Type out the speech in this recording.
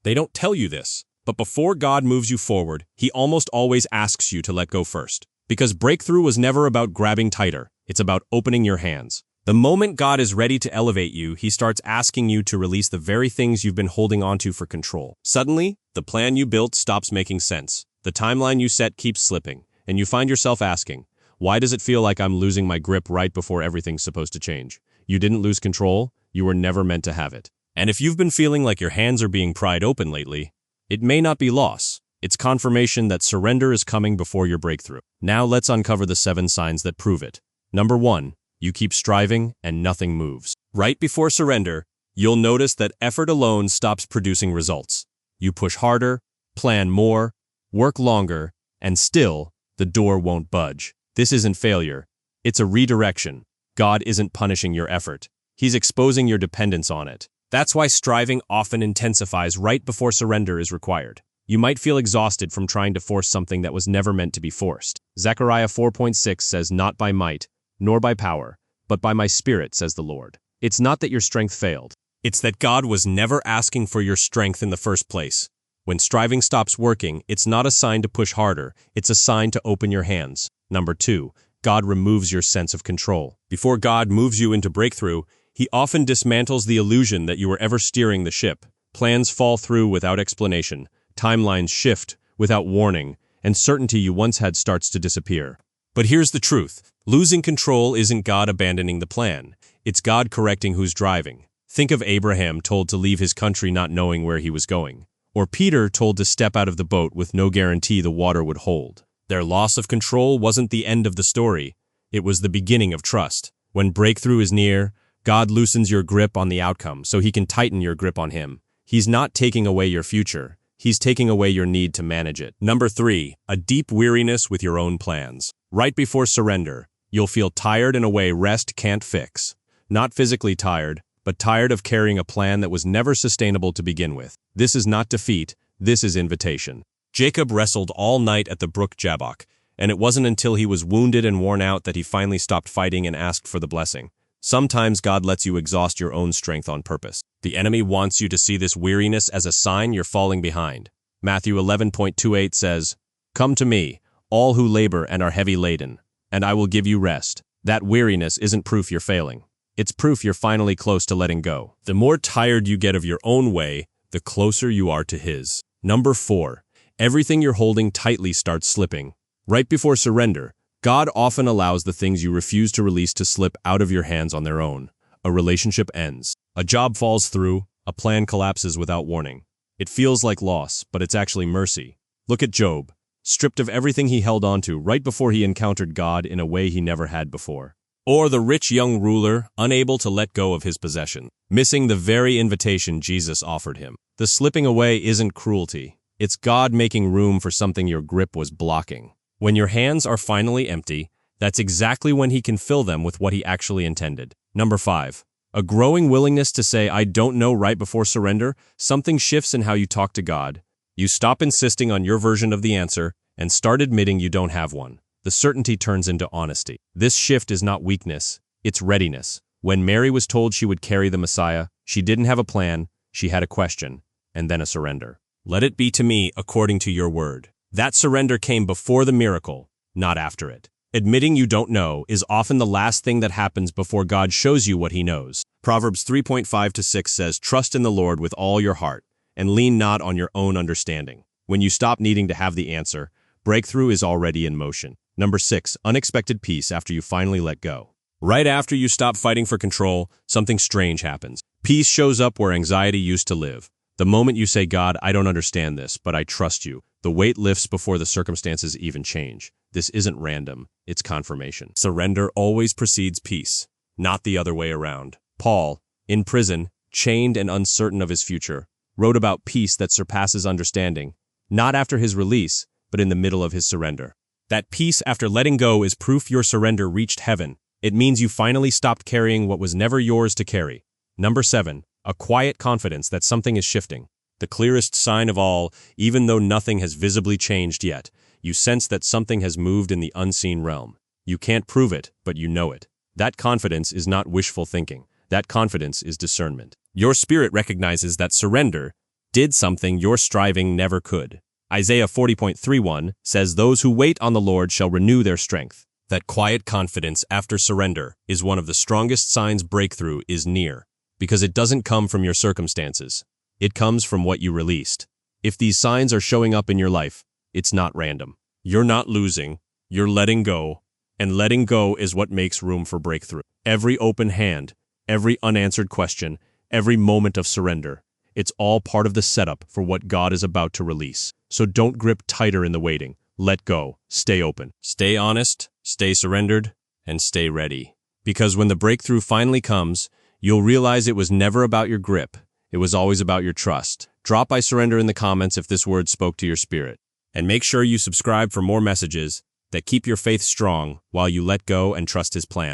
They don't tell you this, but before God moves you forward, He almost always asks you to let go first. Because breakthrough was never about grabbing tighter, it's about opening your hands. The moment God is ready to elevate you, He starts asking you to release the very things you've been holding onto for control. Suddenly, the plan you built stops making sense. The timeline you set keeps slipping, and you find yourself asking, why does it feel like I'm losing my grip right before everything's supposed to change? You didn't lose control, you were never meant to have it. And if you've been feeling like your hands are being pried open lately, it may not be loss. It's confirmation that surrender is coming before your breakthrough. Now let's uncover the 7 signs that prove it. Number 1, you keep striving and nothing moves. Right before surrender, you'll notice that effort alone stops producing results. You push harder, plan more, work longer, and still, the door won't budge. This isn't failure. It's a redirection. God isn't punishing your effort. He's exposing your dependence on it. That's why striving often intensifies right before surrender is required. You might feel exhausted from trying to force something that was never meant to be forced. Zechariah 4:6 says, "Not by might, nor by power, but by my Spirit, says the Lord." It's not that your strength failed. It's that God was never asking for your strength in the first place. When striving stops working, it's not a sign to push harder, it's a sign to open your hands. Number 2, God removes your sense of control. Before God moves you into breakthrough, He often dismantles the illusion that you were ever steering the ship. Plans fall through without explanation, timelines shift without warning, and certainty you once had starts to disappear. But here's the truth. Losing control isn't God abandoning the plan. It's God correcting who's driving. Think of Abraham told to leave his country not knowing where he was going. Or Peter told to step out of the boat with no guarantee the water would hold. Their loss of control wasn't the end of the story. It was the beginning of trust. When breakthrough is near, God loosens your grip on the outcome so He can tighten your grip on Him. He's not taking away your future. He's taking away your need to manage it. Number 3, a deep weariness with your own plans. Right before surrender, you'll feel tired in a way rest can't fix. Not physically tired, but tired of carrying a plan that was never sustainable to begin with. This is not defeat, this is invitation. Jacob wrestled all night at the brook Jabbok, and it wasn't until he was wounded and worn out that he finally stopped fighting and asked for the blessing. Sometimes God lets you exhaust your own strength on purpose. The enemy wants you to see this weariness as a sign you're falling behind. Matthew 11:28 says, "Come to me, all who labor and are heavy laden, and I will give you rest." That weariness isn't proof you're failing. It's proof you're finally close to letting go. The more tired you get of your own way, the closer you are to His. Number 4, everything you're holding tightly starts slipping. Right before surrender, God often allows the things you refuse to release to slip out of your hands on their own. A relationship ends. A job falls through. A plan collapses without warning. It feels like loss, but it's actually mercy. Look at Job, stripped of everything he held onto right before he encountered God in a way he never had before. Or the rich young ruler, unable to let go of his possession, missing the very invitation Jesus offered him. The slipping away isn't cruelty. It's God making room for something your grip was blocking. When your hands are finally empty, that's exactly when He can fill them with what He actually intended. Number 5, a growing willingness to say, "I don't know" right before surrender. Something shifts in how you talk to God. You stop insisting on your version of the answer and start admitting you don't have one. The certainty turns into honesty. This shift is not weakness, it's readiness. When Mary was told she would carry the Messiah, she didn't have a plan, she had a question, and then a surrender. Let it be to me according to your word. That surrender came before the miracle, not after it. Admitting you don't know is often the last thing that happens before God shows you what He knows. Proverbs 3:5-6 says, "Trust in the Lord with all your heart, and lean not on your own understanding." When you stop needing to have the answer, breakthrough is already in motion. Number 6, unexpected peace after you finally let go. Right after you stop fighting for control, something strange happens. Peace shows up where anxiety used to live. The moment you say, "God, I don't understand this, but I trust you," the weight lifts before the circumstances even change. This isn't random, it's confirmation. Surrender always precedes peace, not the other way around. Paul, in prison, chained and uncertain of his future, wrote about peace that surpasses understanding, not after his release, but in the middle of his surrender. That peace after letting go is proof your surrender reached heaven. It means you finally stopped carrying what was never yours to carry. Number 7, a quiet confidence that something is shifting. The clearest sign of all, even though nothing has visibly changed yet, you sense that something has moved in the unseen realm. You can't prove it, but you know it. That confidence is not wishful thinking. That confidence is discernment. Your spirit recognizes that surrender, did something your striving never could. Isaiah 40.31 says, "Those who wait on the Lord shall renew their strength." That quiet confidence after surrender is one of the strongest signs breakthrough is near, because it doesn't come from your circumstances. It comes from what you released. If these signs are showing up in your life, it's not random. You're not losing, you're letting go, and letting go is what makes room for breakthrough. Every open hand, every unanswered question, every moment of surrender, it's all part of the setup for what God is about to release. So don't grip tighter in the waiting. Let go. Stay open. Stay honest, stay surrendered, and stay ready. Because when the breakthrough finally comes, you'll realize it was never about your grip. It was always about your trust. Drop "I surrender" in the comments if this word spoke to your spirit. And make sure you subscribe for more messages that keep your faith strong while you let go and trust His plan.